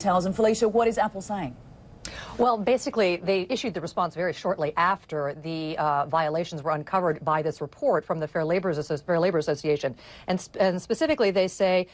And Felicia, what is Apple saying? Well, basically, they issued the response very shortly after the violations were uncovered by this report from the Fair Labor Association. And specifically, they say,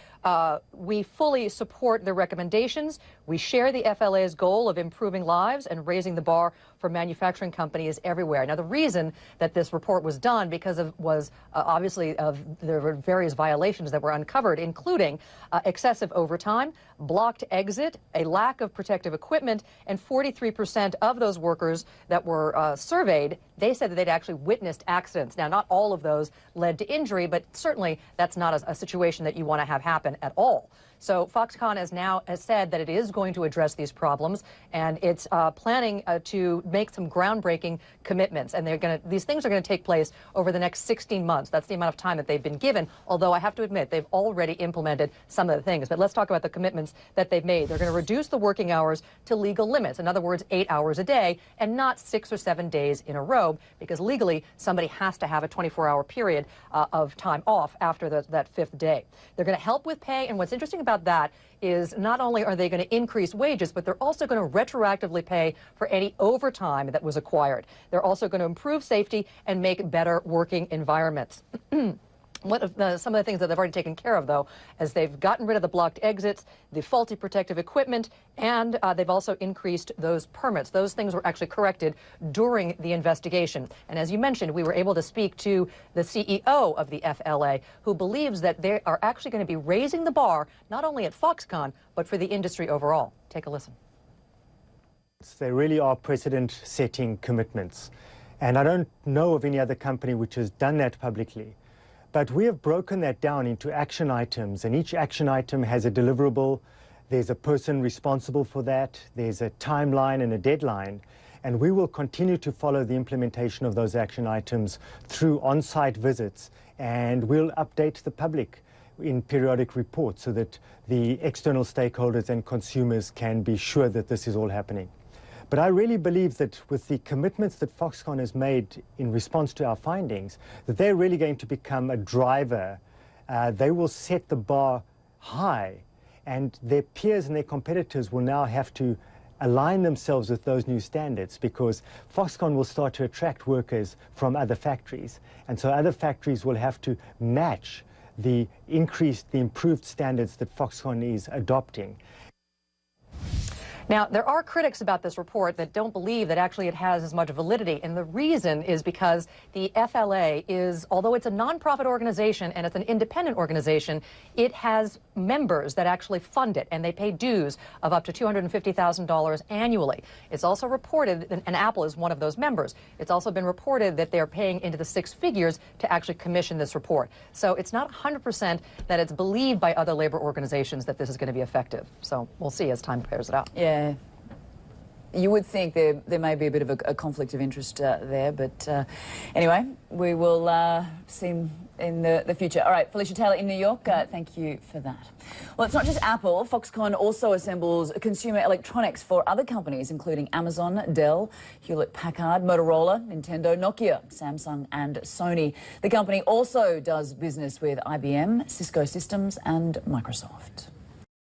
we fully support the recommendations. We share the FLA's goal of improving lives and raising the bar for manufacturing companies everywhere. Now, the reason that this report was done was obviously there were various violations that were uncovered, including excessive overtime, blocked exit, a lack of protective equipment, and 43% of those workers that were surveyed, they said that they'd actually witnessed accidents. Now, not all of those led to injury, but certainly that's not a situation that you want to have happen at all. So Foxconn has said that it is going to address these problems, and it's planning to make some groundbreaking commitments. And these things are going to take place over the next 16 months. That's the amount of time that they've been given, although I have to admit they've already implemented some of the things. But let's talk about the commitments that they've made. They're going to reduce the working hours to legal limits. In other words, 8 hours a day and not 6 or 7 days in a row, because legally somebody has to have a 24-hour period of time off after that fifth day. They're going to help with pay, and what's interesting about that is not only are they going to increase wages, but they're also going to retroactively pay for any overtime that was acquired. They're also going to improve safety and make better working environments. Some of the things that they've already taken care of, though, is they've gotten rid of the blocked exits, the faulty protective equipment, and they've also increased those permits. Those things were actually corrected during the investigation. And as you mentioned, we were able to speak to the CEO of the FLA, who believes that they are actually going to be raising the bar, not only at Foxconn, but for the industry overall. Take a listen. They really are precedent-setting commitments. And I don't know of any other company which has done that publicly. But we have broken that down into action items, and each action item has a deliverable. There's a person responsible for that. There's a timeline and a deadline. And we will continue to follow the implementation of those action items through on-site visits, and we'll update the public in periodic reports so that the external stakeholders and consumers can be sure that this is all happening. But I really believe that with the commitments that Foxconn has made in response to our findings, that they're really going to become a driver. They will set the bar high, and their peers and their competitors will now have to align themselves with those new standards, because Foxconn will start to attract workers from other factories. And so other factories will have to match the improved standards that Foxconn is adopting. Now, there are critics about this report that don't believe that actually it has as much validity, and the reason is because the FLA is, although it's a nonprofit organization and it's an independent organization, it has members that actually fund it, and they pay dues of up to $250,000 annually. It's also reported, and Apple is one of those members, it's also been reported that they're paying into the six figures to actually commission this report. So it's not 100% that it's believed by other labor organizations that this is going to be effective. So we'll see as time bears it out. Yeah. You would think there may be a bit of a conflict of interest there, but anyway, we will see in the future. All right, Felicia Taylor in New York, thank you for that. Well, it's not just Apple. Foxconn also assembles consumer electronics for other companies, including Amazon, Dell, Hewlett-Packard, Motorola, Nintendo, Nokia, Samsung and Sony. The company also does business with IBM, Cisco Systems and Microsoft.